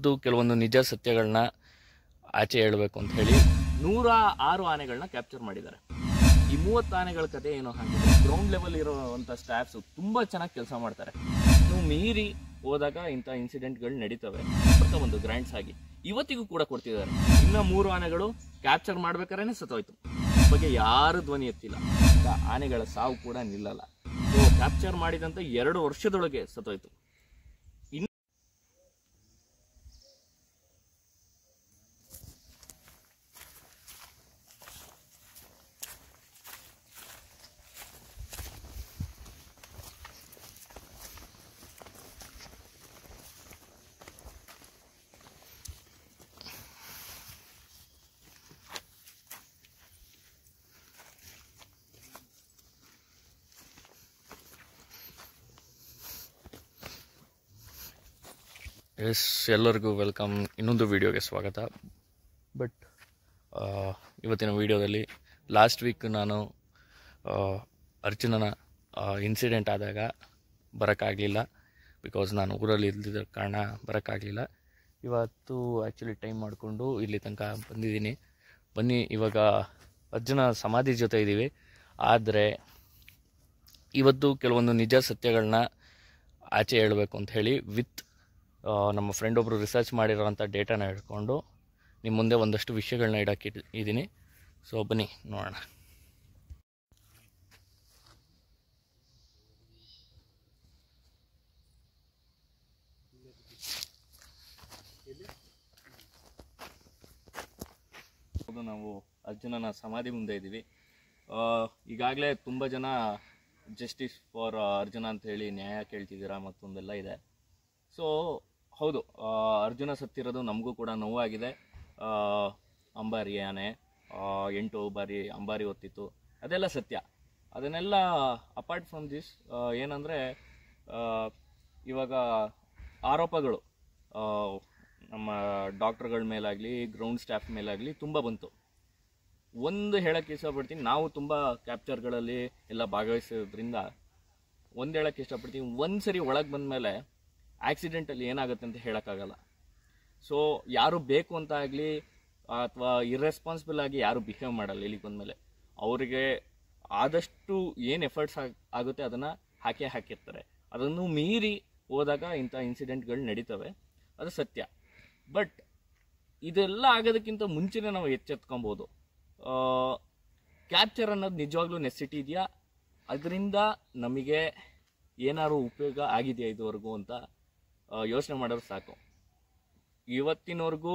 ಇವತ್ತು ಕೆಲವೊಂದು ನಿಜ ಸತ್ಯಗಳನ್ನ ಆಚೆ ಹೇಳಬೇಕು ಅಂತ ಹೇಳಿ 106 ಆನೆಗಳನ್ನ ಕ್ಯಾಪ್ಚರ್ ಮಾಡಿದ್ದಾರೆ. ಈ 30 ಆನೆಗಳ ಕತೆ ಏನೋ ಹಾಗೆ ಗ್ರೌಂಡ್ ಲೆವೆಲ್ ಇರುವಂಥ ಸ್ಟಾಫ್ಸ್ ತುಂಬಾ ಚೆನ್ನಾಗಿ ಕೆಲಸ ಮಾಡ್ತಾರೆ. ನೀವು ಮೀರಿ ಹೋದಾಗ ಇಂಥ ಇನ್ಸಿಡೆಂಟ್ಗಳು ನಡೀತವೆ. ಒಂದು ಗ್ರ್ಯಾಂಡ್ಸ್ ಆಗಿ ಇವತ್ತಿಗೂ ಕೂಡ ಕೊಡ್ತಿದ್ದಾರೆ. ಇನ್ನ 3 ಆನೆಗಳು ಕ್ಯಾಪ್ಚರ್ ಮಾಡ್ಬೇಕಾದ್ರೆ ಸತ್ತೋಯ್ತು. ಬಗ್ಗೆ ಯಾರು ಧ್ವನಿ ಎತ್ತಿಲ್ಲ. ಆನೆಗಳ ಸಾವು ಕೂಡ ನಿಲ್ಲಲ್ಲ. ಕ್ಯಾಪ್ಚರ್ ಮಾಡಿದಂತ 2 ವರ್ಷದೊಳಗೆ ಸತ್ತೋಯ್ತು. ಎಲ್ಲರಿಗೂ ವೆಲ್ಕಮ್. ಇನ್ನೊಂದು ವಿಡಿಯೋಗೆ ಸ್ವಾಗತ. ಬಟ್ ಇವತ್ತಿನ ವಿಡಿಯೋದಲ್ಲಿ ಲಾಸ್ಟ್ ವೀಕ್ ನಾನು ಅರ್ಜುನನ ಇನ್ಸಿಡೆಂಟ್ ಆದಾಗ ಬರೋಕ್ಕಾಗಲಿಲ್ಲ. ಬಿಕಾಸ್ ನಾನು ಊರಲ್ಲಿ ಇಲ್ದಿದ್ದ ಕಾರಣ ಬರೋಕ್ಕಾಗಲಿಲ್ಲ. ಇವತ್ತು ಆ್ಯಕ್ಚುಲಿ ಟೈಮ್ ಮಾಡಿಕೊಂಡು ಇಲ್ಲಿ ತನಕ ಬಂದಿದ್ದೀನಿ. ಬನ್ನಿ, ಇವಾಗ ಅರ್ಜುನ ಸಮಾಧಿ ಜೊತೆ ಇದ್ದೀವಿ. ಆದರೆ ಇವತ್ತು ಕೆಲವೊಂದು ನಿಜ ಸತ್ಯಗಳನ್ನ ಆಚೆ ಹೇಳಬೇಕು ಅಂತ ಹೇಳಿ ವಿತ್ ನಮ್ಮ ಫ್ರೆಂಡ್ ಒಬ್ಬರು ರಿಸರ್ಚ್ ಮಾಡಿರೋವಂಥ ಡೇಟಾನ ಹಿಡ್ಕೊಂಡು ನಿಮ್ಮ ಮುಂದೆ ಒಂದಷ್ಟು ವಿಷಯಗಳನ್ನ ಇಡೋಕ್ಕಿದ್ದೀನಿ. ಸೊ ಬನ್ನಿ ನೋಡೋಣ. ನಾವು ಅರ್ಜುನನ ಸಮಾಧಿ ಮುಂದೆ ಇದ್ದೀವಿ. ಈಗಾಗಲೇ ತುಂಬ ಜನ ಜಸ್ಟಿಸ್ ಫಾರ್ ಅರ್ಜುನ ಅಂತ ಹೇಳಿ ನ್ಯಾಯ ಕೇಳ್ತಿದ್ದೀರಾ, ಮತ್ತೊಂದೆಲ್ಲ ಇದೆ. ಸೊ ಹೌದು, ಅರ್ಜುನ ಸತ್ತಿರೋದು ನಮಗೂ ಕೂಡ ನೋವಾಗಿದೆ. ಅಂಬಾರಿ ಆನೆ 8 ಬಾರಿ ಅಂಬಾರಿ ಹೊತ್ತಿತ್ತು, ಅದೆಲ್ಲ ಸತ್ಯ. ಅದನ್ನೆಲ್ಲ ಅಪಾರ್ಟ್ ಫ್ರಮ್ ದಿಸ್ ಏನಂದರೆ, ಇವಾಗ ಆರೋಪಗಳು ನಮ್ಮ ಡಾಕ್ಟರ್ಗಳ ಮೇಲಾಗಲಿ ಗ್ರೌಂಡ್ ಸ್ಟಾಫ್ ಮೇಲಾಗಲಿ ತುಂಬ ಬಂತು. ಒಂದು ಹೇಳೋಕ್ಕೆ ಇಷ್ಟಪಡ್ತೀನಿ, ನಾವು ತುಂಬ ಕ್ಯಾಪ್ಚರ್ಗಳಲ್ಲಿ ಎಲ್ಲ ಭಾಗವಹಿಸೋದ್ರಿಂದ ಒಂದು ಹೇಳೋಕ್ಕೆ ಇಷ್ಟಪಡ್ತೀನಿ, ಒಂದು ಸರಿ ಒಳಗೆ ಬಂದಮೇಲೆ ಆಕ್ಸಿಡೆಂಟಲ್ಲಿ ಏನಾಗುತ್ತೆ ಅಂತ ಹೇಳೋಕ್ಕಾಗಲ್ಲ. ಸೊ ಯಾರು ಬೇಕು ಅಂತ ಆಗಲಿ ಅಥವಾ ಇರ್ರೆಸ್ಪಾನ್ಸಿಬಲ್ ಆಗಿ ಯಾರು ಬಿಹೇವ್ ಮಾಡಲ್ಲ. ಇಲ್ಲಿಗೆ ಬಂದಮೇಲೆ ಅವರಿಗೆ ಆದಷ್ಟು ಏನು ಎಫರ್ಟ್ಸ್ ಆಗುತ್ತೆ ಅದನ್ನು ಹಾಕಿರ್ತಾರೆ. ಅದನ್ನು ಮೀರಿ ಹೋದಾಗ ಇಂಥ ಇನ್ಸಿಡೆಂಟ್ಗಳು ನಡೀತವೆ, ಅದು ಸತ್ಯ. ಬಟ್ ಇದೆಲ್ಲ ಆಗೋದಕ್ಕಿಂತ ಮುಂಚೆನೇ ನಾವು ಎಚ್ಚೆತ್ಕೊಬೋದು. ಕ್ಯಾಪ್ಚರ್ ಅನ್ನೋದು ನಿಜವಾಗ್ಲೂ ನೆಸಿಟಿ ಇದೆಯಾ, ಅದರಿಂದ ನಮಗೆ ಏನಾದ್ರು ಉಪಯೋಗ ಆಗಿದೆಯಾ ಇದುವರೆಗೂ ಅಂತ ಯೋಚನೆ ಮಾಡೋದು ಸಾಕು. ಇವತ್ತಿನವರೆಗೂ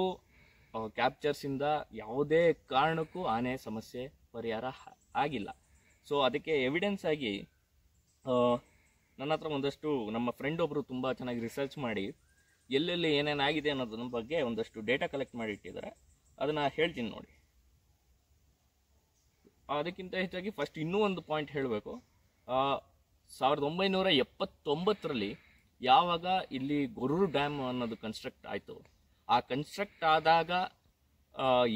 ಕ್ಯಾಪ್ಚರ್ಸಿಂದ ಯಾವುದೇ ಕಾರಣಕ್ಕೂ ಆನೆ ಸಮಸ್ಯೆ ಪರಿಹಾರ ಆಗಿಲ್ಲ. ಸೊ ಅದಕ್ಕೆ ಎವಿಡೆನ್ಸ್ ಆಗಿ ನನ್ನ ಹತ್ರ ಒಂದಷ್ಟು ನಮ್ಮ ಫ್ರೆಂಡ್ ಒಬ್ಬರು ತುಂಬ ಚೆನ್ನಾಗಿ ರಿಸರ್ಚ್ ಮಾಡಿ ಎಲ್ಲೆಲ್ಲಿ ಏನೇನಾಗಿದೆ ಅನ್ನೋದ್ರ ಬಗ್ಗೆ ಒಂದಷ್ಟು ಡೇಟಾ ಕಲೆಕ್ಟ್ ಮಾಡಿ ಇಟ್ಟಿದ್ದಾರೆ. ಅದನ್ನು ಹೇಳ್ತೀನಿ ನೋಡಿ. ಅದಕ್ಕಿಂತ ಹೆಚ್ಚಾಗಿ ಫಸ್ಟ್ ಇನ್ನೂ ಒಂದು ಪಾಯಿಂಟ್ ಹೇಳಬೇಕು. 1979ರಲ್ಲಿ ಯಾವಾಗ ಇಲ್ಲಿ ಗೊರೂರು ಡ್ಯಾಮ್ ಅನ್ನೋದು ಕನ್ಸ್ಟ್ರಕ್ಟ್ ಆಯಿತು, ಆ ಕನ್ಸ್ಟ್ರಕ್ಟ್ ಆದಾಗ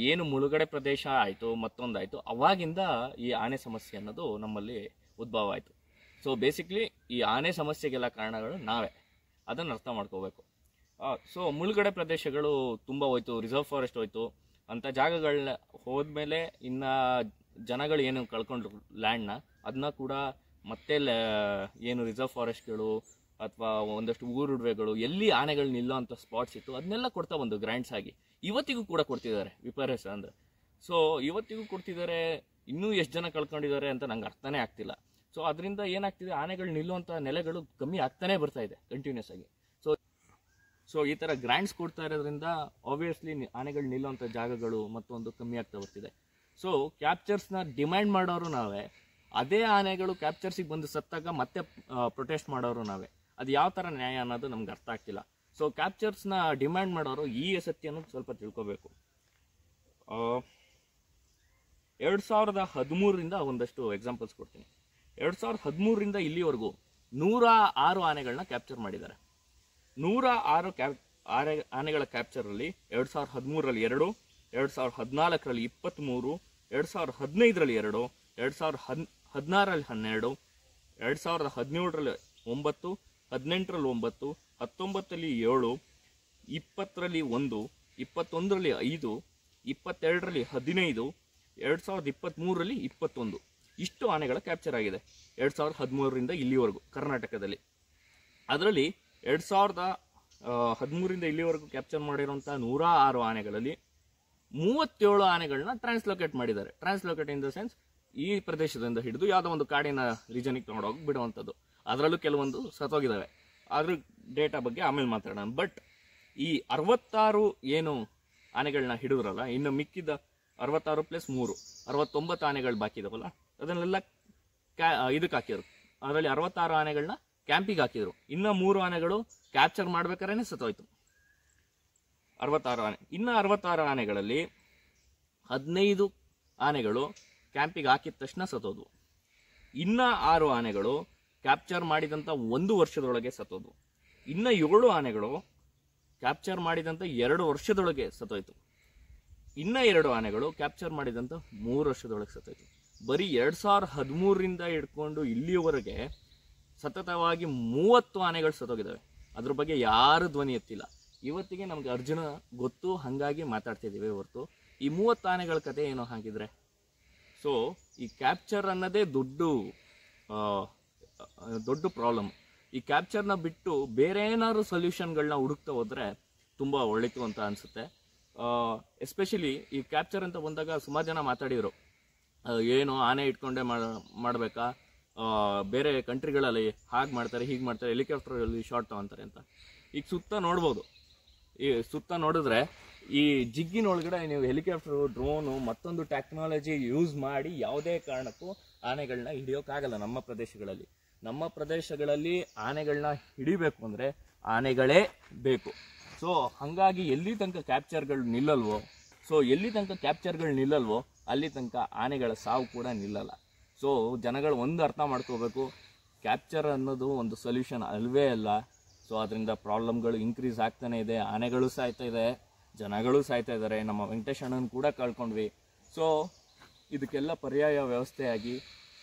ಏನು ಮುಳುಗಡೆ ಪ್ರದೇಶ ಆಯಿತು, ಮತ್ತೊಂದಾಯಿತು, ಅವಾಗಿಂದ ಈ ಆನೆ ಸಮಸ್ಯೆ ಅನ್ನೋದು ನಮ್ಮಲ್ಲಿ ಉದ್ಭವ ಆಯಿತು. ಸೊ ಬೇಸಿಕ್ಲಿ ಈ ಆನೆ ಸಮಸ್ಯೆಗೆಲ್ಲ ಕಾರಣಗಳು ನಾವೇ, ಅದನ್ನು ಅರ್ಥ ಮಾಡ್ಕೋಬೇಕು. ಸೊ ಮುಳುಗಡೆ ಪ್ರದೇಶಗಳು ತುಂಬ ಹೋಯ್ತು, ರಿಸರ್ವ್ ಫಾರೆಸ್ಟ್ ಹೋಯ್ತು. ಅಂಥ ಜಾಗಗಳನ್ನ ಹೋದ್ಮೇಲೆ ಇನ್ನು ಜನಗಳು ಏನು ಕಳ್ಕೊಂಡ್ರು ಲ್ಯಾಂಡ್ನ, ಅದನ್ನ ಕೂಡ ಮತ್ತೆ ಏನು ರಿಸರ್ವ್ ಫಾರೆಸ್ಟ್ಗಳು ಅಥವಾ ಒಂದಷ್ಟು ಊರುಡ್ವೆಗಳು ಎಲ್ಲಿ ಆನೆಗಳು ನಿಲ್ಲೋ ಅಂಥ ಸ್ಪಾಟ್ಸ್ ಇತ್ತು ಅದನ್ನೆಲ್ಲ ಕೊಡ್ತಾ ಒಂದು ಗ್ರ್ಯಾಂಡ್ಸ್ ಆಗಿ ಇವತ್ತಿಗೂ ಕೂಡ ಕೊಡ್ತಿದ್ದಾರೆ. ವಿಪರ್ಯಾಸ ಅಂದರೆ ಸೊ ಇವತ್ತಿಗೂ ಕೊಡ್ತಿದ್ದಾರೆ. ಇನ್ನೂ ಎಷ್ಟು ಜನ ಕಳ್ಕೊಂಡಿದ್ದಾರೆ ಅಂತ ನಂಗೆ ಅರ್ಥನೇ ಆಗ್ತಿಲ್ಲ. ಸೊ ಅದರಿಂದ ಏನಾಗ್ತಿದೆ, ಆನೆಗಳು ನಿಲ್ಲುವಂಥ ನೆಲೆಗಳು ಕಮ್ಮಿ ಆಗ್ತಾನೆ ಬರ್ತಾ ಇದೆ ಕಂಟಿನ್ಯೂಸ್ ಆಗಿ. ಸೊ ಈ ಥರ ಗ್ರ್ಯಾಂಡ್ಸ್ ಕೊಡ್ತಾ ಇರೋದ್ರಿಂದ ಆಬ್ವಿಯಸ್ಲಿ ಆನೆಗಳು ನಿಲ್ಲುವಂಥ ಜಾಗಗಳು ಮತ್ತೊಂದು ಕಮ್ಮಿ ಆಗ್ತಾ ಬರ್ತಿದೆ. ಸೊ ಕ್ಯಾಪ್ಚರ್ಸ್ನ ಡಿಮ್ಯಾಂಡ್ ಮಾಡೋರು ನಾವೇ, ಅದೇ ಆನೆಗಳು ಕ್ಯಾಪ್ಚರ್ಸಿಗೆ ಬಂದು ಸತ್ತಾಗ ಮತ್ತೆ ಪ್ರೊಟೆಸ್ಟ್ ಮಾಡೋರು ನಾವೇ. ಅದು ಯಾವ ಥರ ನ್ಯಾಯ ಅನ್ನೋದು ನಮ್ಗೆ ಅರ್ಥ ಆಗ್ತಿಲ್ಲ. ಸೊ ಕ್ಯಾಪ್ಚರ್ಸ್ನ ಡಿಮ್ಯಾಂಡ್ ಮಾಡೋರು ಈ ಸತ್ಯ ಅನ್ನೋದು ಸ್ವಲ್ಪ ತಿಳ್ಕೊಬೇಕು. 2013ರಿಂದ ಒಂದಷ್ಟು ಎಕ್ಸಾಂಪಲ್ಸ್ ಕೊಡ್ತೀನಿ. 2013ರಿಂದ ಇಲ್ಲಿವರೆಗೂ 106 ಆನೆಗಳನ್ನ ಕ್ಯಾಪ್ಚರ್ ಮಾಡಿದ್ದಾರೆ. 106 ಆನೆಗಳ ಕ್ಯಾಪ್ಚರಲ್ಲಿ 2013ರಲ್ಲಿ 2, 2014ರಲ್ಲಿ 23, 2015ರಲ್ಲಿ 2, 2016ರಲ್ಲಿ 12, 2017ರಲ್ಲಿ 9, 18ರಲ್ಲಿ 9, 19ರಲ್ಲಿ 7, 20ರಲ್ಲಿ 1, 21ರಲ್ಲಿ 5, 22ರಲ್ಲಿ 15, 2023ರಲ್ಲಿ 21 ಇಷ್ಟು ಆನೆಗಳ ಕ್ಯಾಪ್ಚರ್ ಆಗಿದೆ 2013ರಿಂದ ಇಲ್ಲಿವರೆಗೂ ಕರ್ನಾಟಕದಲ್ಲಿ. ಅದರಲ್ಲಿ 2013ರಿಂದ ಇಲ್ಲಿವರೆಗೂ ಕ್ಯಾಪ್ಚರ್ ಮಾಡಿರುವಂಥ 106 ಆನೆಗಳಲ್ಲಿ 37 ಆನೆಗಳನ್ನ ಟ್ರಾನ್ಸ್ಲೋಕೇಟ್ ಮಾಡಿದ್ದಾರೆ. ಟ್ರಾನ್ಸ್ಲೋಕೇಟ್ ಇನ್ ದ ಸೆನ್ಸ್ ಈ ಪ್ರದೇಶದಿಂದ ಹಿಡಿದು ಯಾವುದೋ ಒಂದು ಕಾಡಿನ ರೀಜನಿಗೆ ತೊಗೊಂಡೋಗಿ ಬಿಡುವಂಥದ್ದು. ಅದರಲ್ಲೂ ಕೆಲವೊಂದು ಸತ್ತೋಗಿದ್ದಾವೆ, ಅದ್ರ ಡೇಟಾ ಬಗ್ಗೆ ಆಮೇಲೆ ಮಾತಾಡೋಣ. ಬಟ್ ಈ 66 ಏನು ಆನೆಗಳನ್ನ ಹಿಡಿದ್ರಲ್ಲ, ಇನ್ನು ಮಿಕ್ಕಿದ 66 + 3 69 ಆನೆಗಳು ಬಾಕಿ ಇದಾವಲ್ಲ, ಅದನ್ನೆಲ್ಲ ಇದಕ್ಕೆ ಹಾಕಿದ್ರು. ಅದರಲ್ಲಿ 66 ಆನೆಗಳನ್ನ ಕ್ಯಾಂಪಿಗೆ ಹಾಕಿದ್ರು. ಇನ್ನು 3 ಆನೆಗಳು ಕ್ಯಾಪ್ಚರ್ ಮಾಡ್ಬೇಕಾದ್ರೆ ಸತ್ತೋಯ್ತು. 66 ಆನೆ. ಇನ್ನು 66 ಆನೆಗಳಲ್ಲಿ 15 ಆನೆಗಳು ಕ್ಯಾಂಪಿಗೆ ಹಾಕಿದ ತಕ್ಷಣ ಸತ್ತೋದ್ವು. ಇನ್ನು 6 ಆನೆಗಳು ಕ್ಯಾಪ್ಚರ್ ಮಾಡಿದಂಥ 1 ವರ್ಷದೊಳಗೆ ಸತ್ತೋದ್ವು. ಇನ್ನು 7 ಆನೆಗಳು ಕ್ಯಾಪ್ಚರ್ ಮಾಡಿದಂಥ 2 ವರ್ಷದೊಳಗೆ ಸತ್ತೋಯ್ತು. ಇನ್ನು 2 ಆನೆಗಳು ಕ್ಯಾಪ್ಚರ್ ಮಾಡಿದಂಥ 3 ವರ್ಷದೊಳಗೆ ಸತ್ತೋಯ್ತು. ಬರೀ 2013ರಿಂದ ಹಿಡ್ಕೊಂಡು ಇಲ್ಲಿಯವರೆಗೆ ಸತತವಾಗಿ 30 ಆನೆಗಳು ಸತ್ತೋಗಿದ್ದಾವೆ. ಅದ್ರ ಬಗ್ಗೆ ಯಾರು ಧ್ವನಿ ಎತ್ತಿಲ್ಲ. ಇವತ್ತಿಗೆ ನಮ್ಗೆ ಅರ್ಜುನ ಗೊತ್ತು, ಹಾಗಾಗಿ ಮಾತಾಡ್ತಿದ್ದೀವಿ ಹೊರತು ಈ 30 ಆನೆಗಳ ಕತೆ ಏನೋ ಹಾಗಿದ್ರೆ. ಸೊ ಈ ಕ್ಯಾಪ್ಚರ್ ಅನ್ನೋದೇ ದೊಡ್ಡ ಪ್ರಾಬ್ಲಮ್. ಈ ಕ್ಯಾಪ್ಚರ್ನ ಬಿಟ್ಟು ಬೇರೆ ಏನಾದ್ರು ಸೊಲ್ಯೂಷನ್ಗಳನ್ನ ಹುಡುಕ್ತಾ ಹೋದರೆ ತುಂಬ ಒಳ್ಳೆಯದು ಅಂತ ಅನಿಸುತ್ತೆ. ಎಸ್ಪೆಷಲಿ ಈ ಕ್ಯಾಪ್ಚರ್ ಅಂತ ಬಂದಾಗ ಸುಮಾರು ಜನ ಮಾತಾಡಿದರು, ಏನು ಆನೆ ಇಟ್ಕೊಂಡೆ ಮಾಡಬೇಕಾ, ಬೇರೆ ಕಂಟ್ರಿಗಳಲ್ಲಿ ಹಾಗೆ ಮಾಡ್ತಾರೆ, ಹೀಗೆ ಮಾಡ್ತಾರೆ, ಹೆಲಿಕಾಪ್ಟರಲ್ಲಿ ಶಾರ್ಟ್ ತಗೊತಾರೆ ಅಂತ. ಈಗ ಸುತ್ತ ನೋಡ್ಬೋದು, ಈ ಸುತ್ತ ನೋಡಿದ್ರೆ ಈ ಜಿಗ್ಗಿನೊಳಗಡೆ ನೀವು ಹೆಲಿಕಾಪ್ಟರು, ಡ್ರೋನು, ಮತ್ತೊಂದು ಟೆಕ್ನಾಲಜಿ ಯೂಸ್ ಮಾಡಿ ಯಾವುದೇ ಕಾರಣಕ್ಕೂ ಆನೆಗಳನ್ನ ಹಿಡಿಯೋಕ್ಕಾಗಲ್ಲ. ನಮ್ಮ ಪ್ರದೇಶಗಳಲ್ಲಿ ಆನೆಗಳನ್ನ ಹಿಡಿಬೇಕು ಅಂದರೆ ಆನೆಗಳೇ ಬೇಕು. ಸೊ ಹಾಗಾಗಿ ಎಲ್ಲಿ ತನಕ ಕ್ಯಾಪ್ಚರ್ಗಳು ನಿಲ್ಲಲ್ವೋ ಅಲ್ಲಿ ತನಕ ಆನೆಗಳ ಸಾವು ಕೂಡ ನಿಲ್ಲಲ್ಲ. ಸೊ ಜನಗಳು ಒಂದು ಅರ್ಥ ಮಾಡ್ಕೋಬೇಕು, ಕ್ಯಾಪ್ಚರ್ ಅನ್ನೋದು ಒಂದು ಸೊಲ್ಯೂಷನ್ ಅಲ್ವೇ ಅಲ್ಲ. ಸೊ ಅದರಿಂದ ಪ್ರಾಬ್ಲಮ್ಗಳು ಇನ್ಕ್ರೀಸ್ ಆಗ್ತಾನೆ ಇದೆ, ಆನೆಗಳು ಸಾಯ್ತಾ ಇದೆ, ಜನಗಳು ಸಾಯ್ತಾ ಇದ್ದಾರೆ, ನಮ್ಮ ವೆಂಕಟೇಶ್ ಅಣ್ಣನ ಕೂಡ ಕಳ್ಕೊಂಡ್ವಿ. ಸೊ ಇದಕ್ಕೆಲ್ಲ ಪರ್ಯಾಯ ವ್ಯವಸ್ಥೆಯಾಗಿ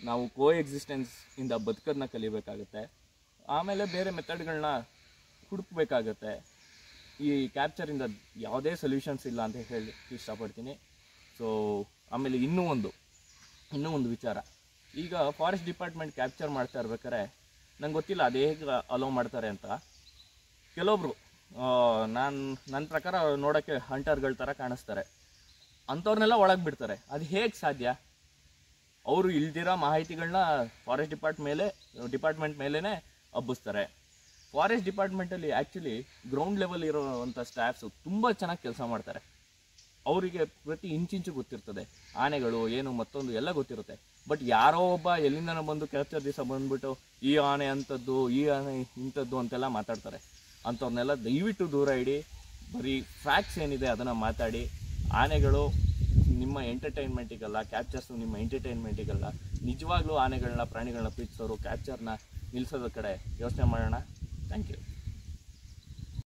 ನಾವು ಎಕ್ಸಿಸ್ಟೆನ್ಸ್ ಇಂದ ಬದುಕೋದನ್ನ ಕಲಿಬೇಕಾಗುತ್ತೆ. ಆಮೇಲೆ ಬೇರೆ ಮೆಥಡ್ಗಳನ್ನ ಹುಡುಕಬೇಕಾಗತ್ತೆ. ಈ ಕ್ಯಾಪ್ಚರಿಂದ ಯಾವುದೇ ಸೊಲ್ಯೂಷನ್ಸ್ ಇಲ್ಲ ಅಂತ ಹೇಳಿ ಇಷ್ಟಪಡ್ತೀನಿ. ಸೊ ಆಮೇಲೆ ಇನ್ನೂ ಒಂದು ವಿಚಾರ, ಈಗ ಫಾರೆಸ್ಟ್ ಡಿಪಾರ್ಟ್ಮೆಂಟ್ ಕ್ಯಾಪ್ಚರ್ ಮಾಡ್ತಾ ಇರ್ಬೇಕಾರೆ ನಂಗೆ ಗೊತ್ತಿಲ್ಲ ಅದು ಹೇಗೆ ಅಲೋ ಮಾಡ್ತಾರೆ ಅಂತ. ಕೆಲವೊಬ್ರು ನನ್ನ ಪ್ರಕಾರ ನೋಡೋಕ್ಕೆ ಹಂಟರ್ಗಳ ಥರ ಕಾಣಿಸ್ತಾರೆ, ಅಂಥವ್ರನ್ನೆಲ್ಲ ಒಳಗೆ ಬಿಡ್ತಾರೆ. ಅದು ಹೇಗೆ ಸಾಧ್ಯ? ಅವರು ಇಲ್ದಿರೋ ಮಾಹಿತಿಗಳನ್ನ ಫಾರೆಸ್ಟ್ ಡಿಪಾರ್ಟ್ಮೆಂಟ್ ಮೇಲೇ ಹಬ್ಬಿಸ್ತಾರೆ. ಫಾರೆಸ್ಟ್ ಡಿಪಾರ್ಟ್ಮೆಂಟಲ್ಲಿ ಆ್ಯಕ್ಚುಲಿ ಗ್ರೌಂಡ್ ಲೆವೆಲ್ ಇರೋವಂಥ ಸ್ಟಾಫ್ಸು ತುಂಬ ಚೆನ್ನಾಗಿ ಕೆಲಸ ಮಾಡ್ತಾರೆ. ಅವರಿಗೆ ಪ್ರತಿ ಇಂಚಿಂಚು ಗೊತ್ತಿರ್ತದೆ, ಆನೆಗಳು ಏನು ಮತ್ತೊಂದು ಎಲ್ಲ ಗೊತ್ತಿರುತ್ತೆ. ಬಟ್ ಯಾರೋ ಒಬ್ಬ ಎಲ್ಲಿಂದನೋ ಬಂದು ಕ್ಯಾಪ್ಚರ್ ದಿವಸ ಬಂದುಬಿಟ್ಟು ಈ ಆನೆ ಅಂಥದ್ದು, ಈ ಆನೆ ಇಂಥದ್ದು ಅಂತೆಲ್ಲ ಮಾತಾಡ್ತಾರೆ. ಅಂಥವ್ರನ್ನೆಲ್ಲ ದಯವಿಟ್ಟು ದೂರ ಇಡಿ. ಬರೀ ಫ್ಯಾಕ್ಟ್ಸ್ ಏನಿದೆ ಅದನ್ನು ಮಾತಾಡಿ. ಆನೆಗಳು ನಿಮ್ಮ ಎಂಟರ್ಟೈನ್ಮೆಂಟಿಗಲ್ಲ, ಕ್ಯಾಪ್ಚರ್ಸು ನಿಮ್ಮ ಎಂಟರ್ಟೈನ್ಮೆಂಟಿಗಲ್ಲ. ನಿಜವಾಗ್ಲೂ ಆನೆಗಳನ್ನ, ಪ್ರಾಣಿಗಳನ್ನ ಪ್ರೀತಿಸೋರು ಕ್ಯಾಪ್ಚರ್ನ ನಿಲ್ಲಿಸೋದ್ರ ಕಡೆ ಯೋಚನೆ ಮಾಡೋಣ. Thank you.